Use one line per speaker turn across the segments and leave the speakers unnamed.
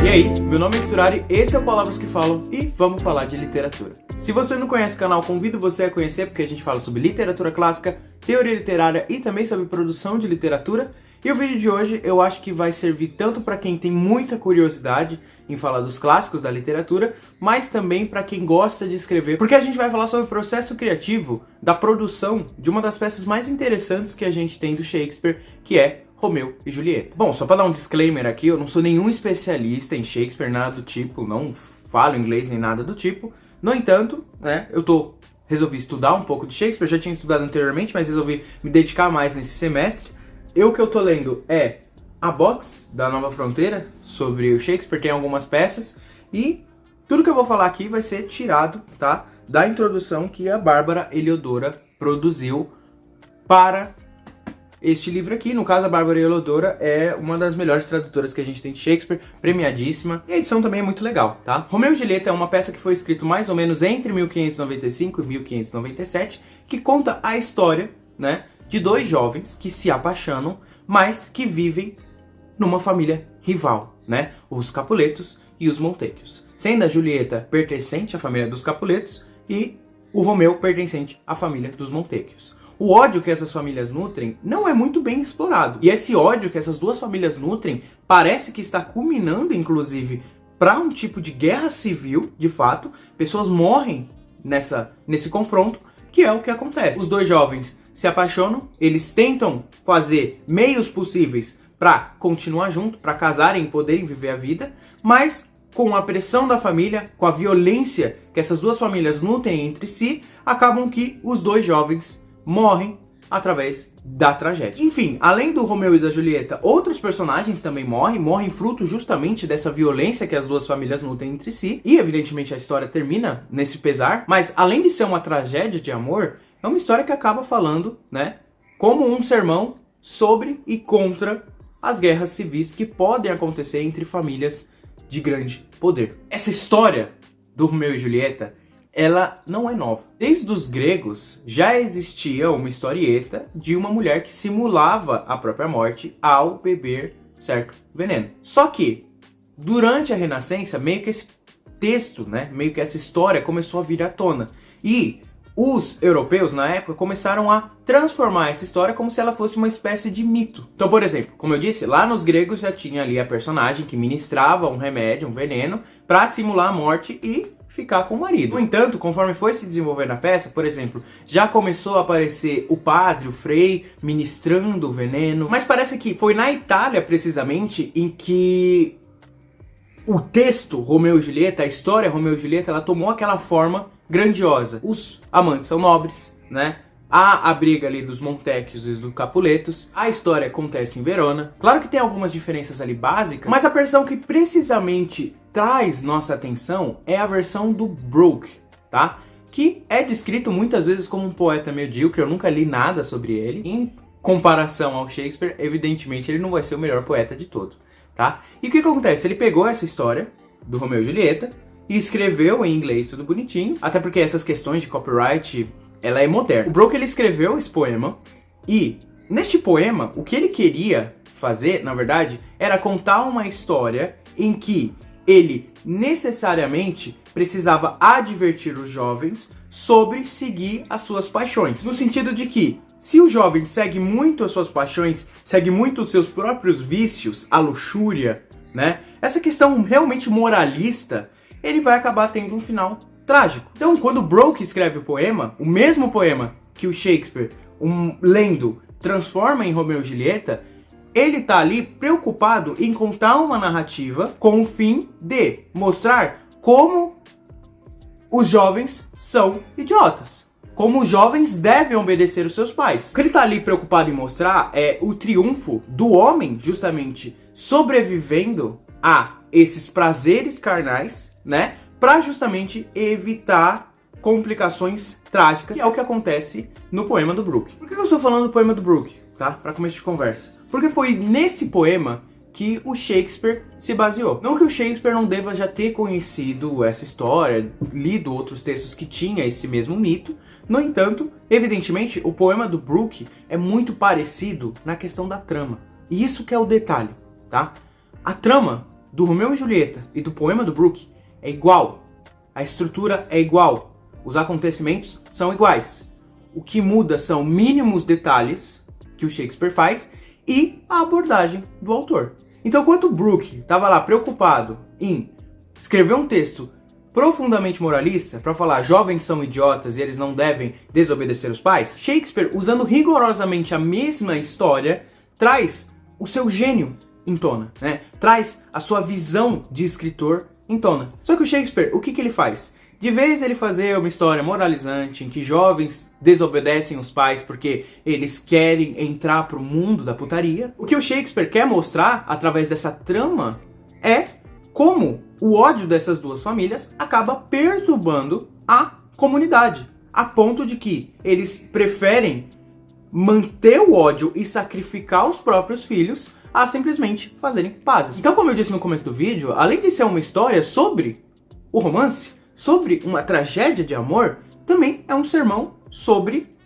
E aí, meu nome é Surari, esse é o Palavras que Falam e vamos falar de literatura. Se você não conhece o canal, convido você a conhecer porque a gente fala sobre literatura clássica, teoria literária e também sobre produção de literatura. E o vídeo de hoje eu acho que vai servir tanto para quem tem muita curiosidade em falar dos clássicos da literatura, mas também para quem gosta de escrever, porque a gente vai falar sobre o processo criativo da produção de uma das peças mais interessantes que a gente tem do Shakespeare, que é Romeu e Julieta. Bom, só para dar um disclaimer aqui, eu não sou nenhum especialista em Shakespeare, nada do tipo, não falo inglês nem nada do tipo. No entanto, né, resolvi estudar um pouco de Shakespeare, já tinha estudado anteriormente, mas resolvi me dedicar mais nesse semestre. O que eu tô lendo é a Box, da Nova Fronteira, sobre o Shakespeare, tem algumas peças, e tudo que eu vou falar aqui vai ser tirado, tá, da introdução que a Bárbara Heliodora produziu para este livro aqui. No caso, a Bárbara Heliodora é uma das melhores tradutoras que a gente tem de Shakespeare, premiadíssima, e a edição também é muito legal, tá? Romeu e Julieta é uma peça que foi escrita mais ou menos entre 1595 e 1597, que conta a história, né, de dois jovens que se apaixonam, mas que vivem numa família rival, né? Os Capuletos e os Montecchios. Sendo a Julieta pertencente à família dos Capuletos e o Romeu pertencente à família dos Montecchios. O ódio que essas famílias nutrem não é muito bem explorado. E esse ódio que essas duas famílias nutrem parece que está culminando, inclusive, para um tipo de guerra civil, de fato. Pessoas morrem nesse confronto, que é o que acontece. Os dois jovens se apaixonam, eles tentam fazer meios possíveis para continuar junto, para casarem e poderem viver a vida, mas com a pressão da família, com a violência que essas duas famílias nutrem entre si, acabam que os dois jovens morrem através da tragédia. Enfim, além do Romeu e da Julieta, outros personagens também morrem fruto justamente dessa violência que as duas famílias nutrem entre si, e evidentemente a história termina nesse pesar, mas além de ser uma tragédia de amor, é uma história que acaba falando, né, como um sermão sobre e contra as guerras civis que podem acontecer entre famílias de grande poder. Essa história do Romeu e Julieta, ela não é nova. Desde os gregos já existia uma historieta de uma mulher que simulava a própria morte ao beber certo veneno. Só que, durante a Renascença, meio que esse texto, né, meio que essa história começou a vir à tona. E os europeus, na época, começaram a transformar essa história como se ela fosse uma espécie de mito. Então, por exemplo, como eu disse, lá nos gregos já tinha ali a personagem que ministrava um remédio, um veneno, para simular a morte e ficar com o marido. No entanto, conforme foi se desenvolvendo a peça, por exemplo, já começou a aparecer o padre, o frei, ministrando o veneno, mas parece que foi na Itália, precisamente, em que o texto Romeu e Julieta, a história Romeu e Julieta, ela tomou aquela forma grandiosa. Os amantes são nobres, né? Há a briga ali dos Montecchios e dos Capuletos. A história acontece em Verona. Claro que tem algumas diferenças ali básicas, mas a versão que precisamente traz nossa atenção é a versão do Brooke, tá? Que é descrito muitas vezes como um poeta medíocre. Eu nunca li nada sobre ele. Em comparação ao Shakespeare, evidentemente ele não vai ser o melhor poeta de todos, tá? E o que acontece? Ele pegou essa história do Romeu e Julieta e escreveu em inglês tudo bonitinho, até porque essas questões de copyright, ela é moderna. O Brooke, ele escreveu esse poema, e neste poema, o que ele queria fazer, na verdade, era contar uma história em que ele necessariamente precisava advertir os jovens sobre seguir as suas paixões. No sentido de que, se o jovem segue muito as suas paixões, segue muito os seus próprios vícios, a luxúria, né? Essa questão realmente moralista, ele vai acabar tendo um final trágico. Então, quando Brooke escreve o poema, o mesmo poema que o Shakespeare, lendo, transforma em Romeu e Julieta, ele tá ali preocupado em contar uma narrativa com o fim de mostrar como os jovens são idiotas, como os jovens devem obedecer os seus pais. O que ele tá ali preocupado em mostrar é o triunfo do homem, justamente sobrevivendo a esses prazeres carnais, né, para justamente evitar complicações trágicas, que é o que acontece no poema do Brooke. Por que eu estou falando do poema do Brooke, tá? Para começo de conversa. Porque foi nesse poema que o Shakespeare se baseou. Não que o Shakespeare não deva já ter conhecido essa história, lido outros textos que tinha esse mesmo mito. No entanto, evidentemente, o poema do Brooke é muito parecido na questão da trama. E isso que é o detalhe, tá? A trama do Romeu e Julieta e do poema do Brooke é igual. A estrutura é igual. Os acontecimentos são iguais. O que muda são mínimos detalhes que o Shakespeare faz e a abordagem do autor. Então, enquanto o Brooke estava lá preocupado em escrever um texto profundamente moralista para falar jovens são idiotas e eles não devem desobedecer os pais, Shakespeare, usando rigorosamente a mesma história, traz o seu gênio em tona, né? Traz a sua visão de escritor em tona. Só que o Shakespeare, o que ele faz? De vez ele fazer uma história moralizante em que jovens desobedecem os pais porque eles querem entrar para o mundo da putaria, o que o Shakespeare quer mostrar através dessa trama é como o ódio dessas duas famílias acaba perturbando a comunidade, a ponto de que eles preferem manter o ódio e sacrificar os próprios filhos a simplesmente fazerem pazes. Então, como eu disse no começo do vídeo, além de ser uma história sobre o romance, sobre uma tragédia de amor, também é um sermão sobre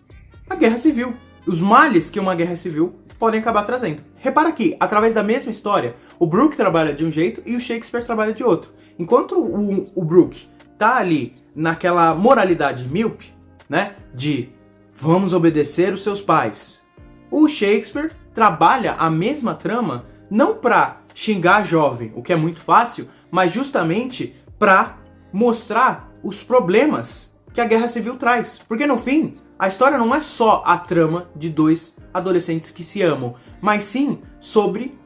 a guerra civil. Os males que uma guerra civil podem acabar trazendo. Repara que, através da mesma história, o Brooke trabalha de um jeito e o Shakespeare trabalha de outro. Enquanto o Brooke tá ali naquela moralidade míope, né, de vamos obedecer os seus pais, o Shakespeare trabalha a mesma trama não para xingar jovem, o que é muito fácil, mas justamente para mostrar os problemas que a guerra civil traz. Porque no fim, a história não é só a trama de dois adolescentes que se amam, mas sim sobre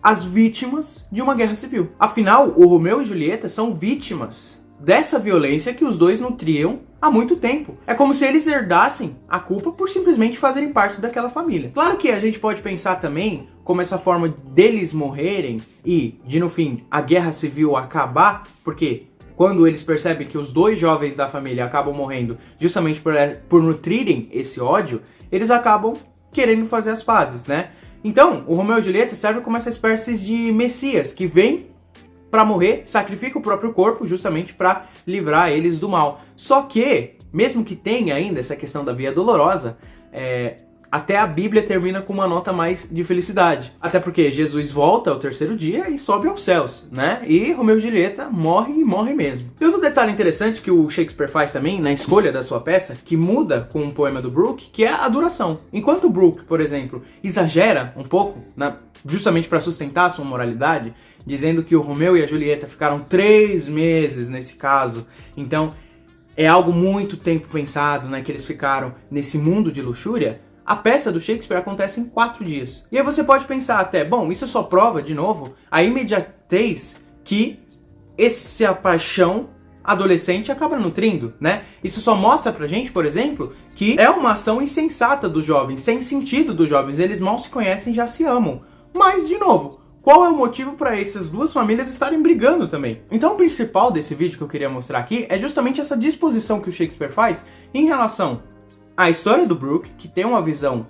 as vítimas de uma guerra civil. Afinal, o Romeu e Julieta são vítimas dessa violência que os dois nutriam há muito tempo. É como se eles herdassem a culpa por simplesmente fazerem parte daquela família. Claro que a gente pode pensar também como essa forma deles morrerem e, de no fim, a guerra civil acabar, porque quando eles percebem que os dois jovens da família acabam morrendo justamente por nutrirem esse ódio, eles acabam querendo fazer as pazes, né? Então, o Romeu e Julieta serve como essa espécie de messias que vem para morrer, sacrifica o próprio corpo justamente para livrar eles do mal. Só que, mesmo que tenha ainda essa questão da via dolorosa, até a Bíblia termina com uma nota mais de felicidade. Até porque Jesus volta ao terceiro dia e sobe aos céus, né? E Romeu e Julieta morre e morre mesmo. Tem outro detalhe interessante que o Shakespeare faz também na escolha da sua peça, que muda com o poema do Brooke, que é a duração. Enquanto o Brooke, por exemplo, exagera um pouco, justamente para sustentar a sua moralidade, dizendo que o Romeu e a Julieta ficaram 3 meses nesse caso, então é algo muito tempo pensado, né, que eles ficaram nesse mundo de luxúria. A peça do Shakespeare acontece em 4 dias. E aí você pode pensar até, bom, isso só prova, de novo, a imediatez que essa paixão adolescente acaba nutrindo, né? Isso só mostra pra gente, por exemplo, que é uma ação insensata dos jovens, sem sentido dos jovens. Eles mal se conhecem e já se amam. Mas, de novo, qual é o motivo para essas duas famílias estarem brigando também? Então o principal desse vídeo que eu queria mostrar aqui é justamente essa disposição que o Shakespeare faz em relação a história do Brooke, que tem uma visão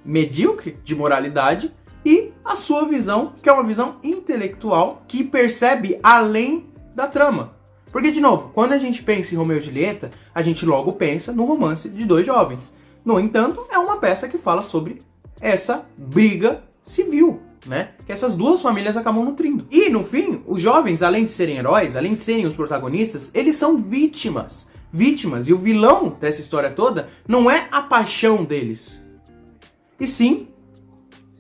medíocre de moralidade, e a sua visão, que é uma visão intelectual, que percebe além da trama. Porque, de novo, quando a gente pensa em Romeu e Julieta, a gente logo pensa no romance de dois jovens. No entanto, é uma peça que fala sobre essa briga civil, né? Que essas duas famílias acabam nutrindo. E, no fim, os jovens, além de serem heróis, além de serem os protagonistas, eles são vítimas. E o vilão dessa história toda não é a paixão deles, e sim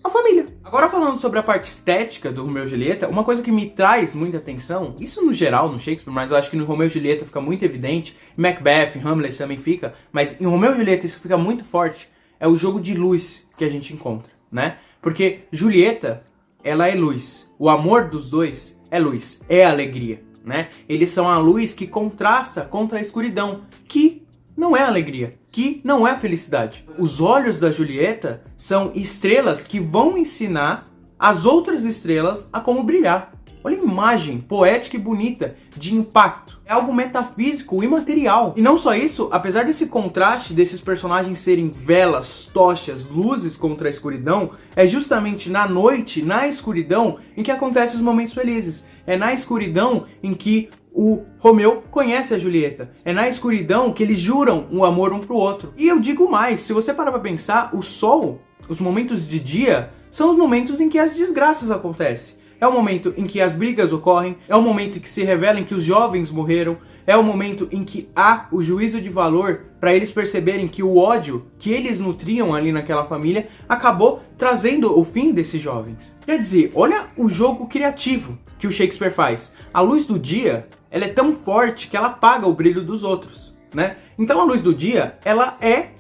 a família. Agora, falando sobre a parte estética do Romeu e Julieta, uma coisa que me traz muita atenção, isso no geral no Shakespeare, mas eu acho que no Romeu e Julieta fica muito evidente, em Macbeth, em Hamlet também fica, mas em Romeu e Julieta isso fica muito forte, é o jogo de luz que a gente encontra, né? Porque Julieta, ela é luz, o amor dos dois é luz, é alegria. Né? Eles são a luz que contrasta contra a escuridão, que não é alegria, que não é felicidade. Os olhos da Julieta são estrelas que vão ensinar as outras estrelas a como brilhar. Olha a imagem poética e bonita, de impacto. É algo metafísico, imaterial. E não só isso, apesar desse contraste desses personagens serem velas, tochas, luzes contra a escuridão, é justamente na noite, na escuridão, em que acontecem os momentos felizes. É na escuridão em que o Romeu conhece a Julieta. É na escuridão que eles juram um amor um pro outro. E eu digo mais, se você parar pra pensar, o sol, os momentos de dia, são os momentos em que as desgraças acontecem. é o momento em que as brigas ocorrem, é o momento em que se revela que os jovens morreram, é o momento em que há o juízo de valor para eles perceberem que o ódio que eles nutriam ali naquela família acabou trazendo o fim desses jovens. Quer dizer, olha o jogo criativo que o Shakespeare faz. A luz do dia, ela é tão forte que ela apaga o brilho dos outros, né? Então a luz do dia, ela é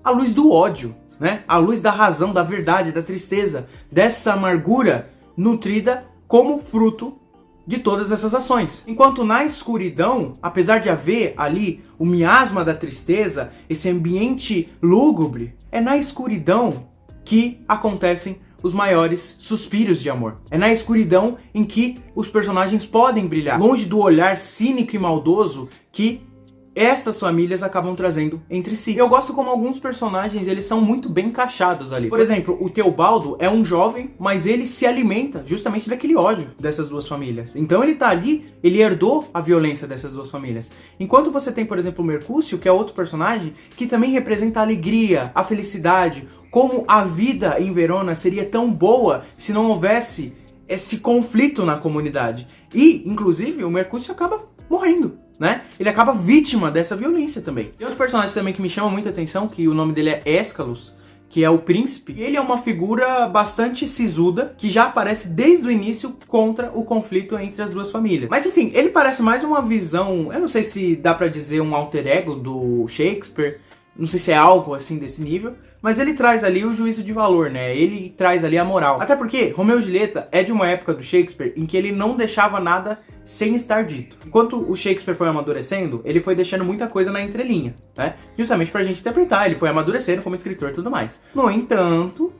a luz do ódio, né? A luz da razão, da verdade, da tristeza, dessa amargura nutrida como fruto de todas essas ações. Enquanto na escuridão, apesar de haver ali o miasma da tristeza, esse ambiente lúgubre, é na escuridão que acontecem os maiores suspiros de amor. É na escuridão em que os personagens podem brilhar, longe do olhar cínico e maldoso que essas famílias acabam trazendo entre si. Eu gosto como alguns personagens, eles são muito bem encaixados ali. Por exemplo, o Teobaldo é um jovem, mas ele se alimenta justamente daquele ódio dessas duas famílias. Então ele tá ali, ele herdou a violência dessas duas famílias. Enquanto você tem, por exemplo, o Mercúcio, que é outro personagem, que também representa a alegria, a felicidade, como a vida em Verona seria tão boa se não houvesse esse conflito na comunidade. E, inclusive, o Mercúcio acaba morrendo, né? Ele acaba vítima dessa violência também. E outro personagem também que me chama muita atenção, que o nome dele é Éscalos, que é o príncipe. Ele é uma figura bastante sisuda, que já aparece desde o início contra o conflito entre as duas famílias. Mas enfim, ele parece mais uma visão, eu não sei se dá pra dizer um alter ego do Shakespeare, não sei se é algo assim desse nível, mas ele traz ali o juízo de valor, né? Ele traz ali a moral. Até porque Romeu e Julieta é de uma época do Shakespeare em que ele não deixava nada sem estar dito. Enquanto o Shakespeare foi amadurecendo, ele foi deixando muita coisa na entrelinha, né? Justamente pra gente interpretar, ele foi amadurecendo como escritor e tudo mais. No entanto,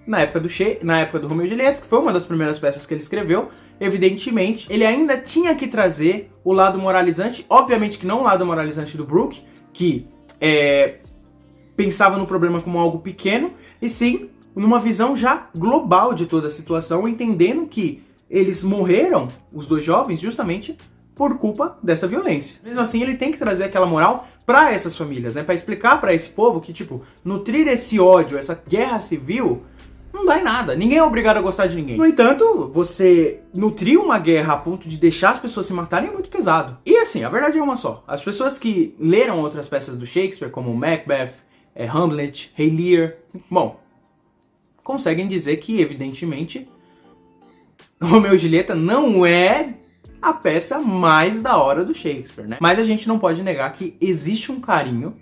na época do Romeu e Julieta, que foi uma das primeiras peças que ele escreveu, evidentemente, ele ainda tinha que trazer o lado moralizante, obviamente que não o lado moralizante do Brooke, que pensava no problema como algo pequeno, e sim numa visão já global de toda a situação, entendendo que eles morreram, os dois jovens, justamente por culpa dessa violência. Mesmo assim, ele tem que trazer aquela moral para essas famílias, né? Para explicar para esse povo que, tipo, nutrir esse ódio, essa guerra civil, não dá em nada. Ninguém é obrigado a gostar de ninguém. No entanto, você nutrir uma guerra a ponto de deixar as pessoas se matarem é muito pesado. E assim, a verdade é uma só. As pessoas que leram outras peças do Shakespeare, como Macbeth, Hamlet, Rei Lear, bom, conseguem dizer que, evidentemente, Romeu e Julieta não é a peça mais da hora do Shakespeare, né? Mas a gente não pode negar que existe um carinho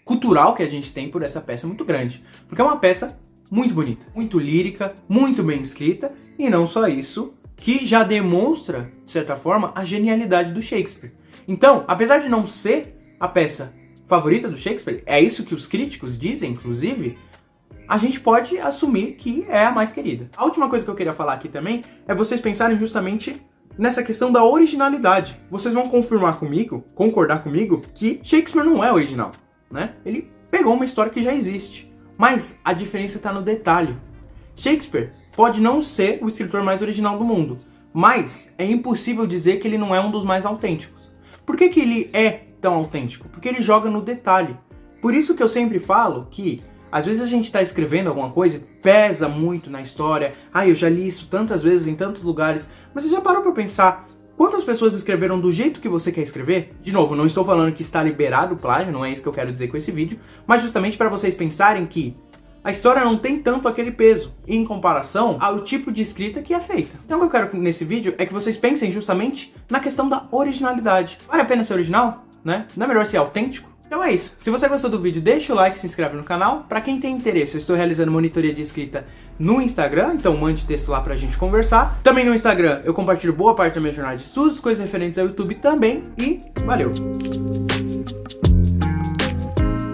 cultural que a gente tem por essa peça muito grande. Porque é uma peça muito bonita, muito lírica, muito bem escrita, e não só isso, que já demonstra, de certa forma, a genialidade do Shakespeare. Então, apesar de não ser a peça favorita do Shakespeare, é isso que os críticos dizem, inclusive, a gente pode assumir que é a mais querida. A última coisa que eu queria falar aqui também é vocês pensarem justamente nessa questão da originalidade. Vocês vão concordar comigo, que Shakespeare não é original, né? Ele pegou uma história que já existe. Mas a diferença está no detalhe. Shakespeare pode não ser o escritor mais original do mundo, mas é impossível dizer que ele não é um dos mais autênticos. Por que ele é tão autêntico? Porque ele joga no detalhe. Por isso que eu sempre falo que às vezes a gente está escrevendo alguma coisa e pesa muito na história. Eu já li isso tantas vezes em tantos lugares. Mas você já parou para pensar quantas pessoas escreveram do jeito que você quer escrever? De novo, não estou falando que está liberado o plágio, não é isso que eu quero dizer com esse vídeo, mas justamente para vocês pensarem que a história não tem tanto aquele peso em comparação ao tipo de escrita que é feita. Então o que eu quero nesse vídeo é que vocês pensem justamente na questão da originalidade. Vale a pena ser original, né? Não é melhor ser autêntico? Então é isso. Se você gostou do vídeo, deixa o like, se inscreve no canal. Para quem tem interesse, eu estou realizando monitoria de escrita no Instagram, então mande texto lá pra gente conversar. Também no Instagram eu compartilho boa parte da minha jornada de estudos, coisas referentes ao YouTube também, e valeu!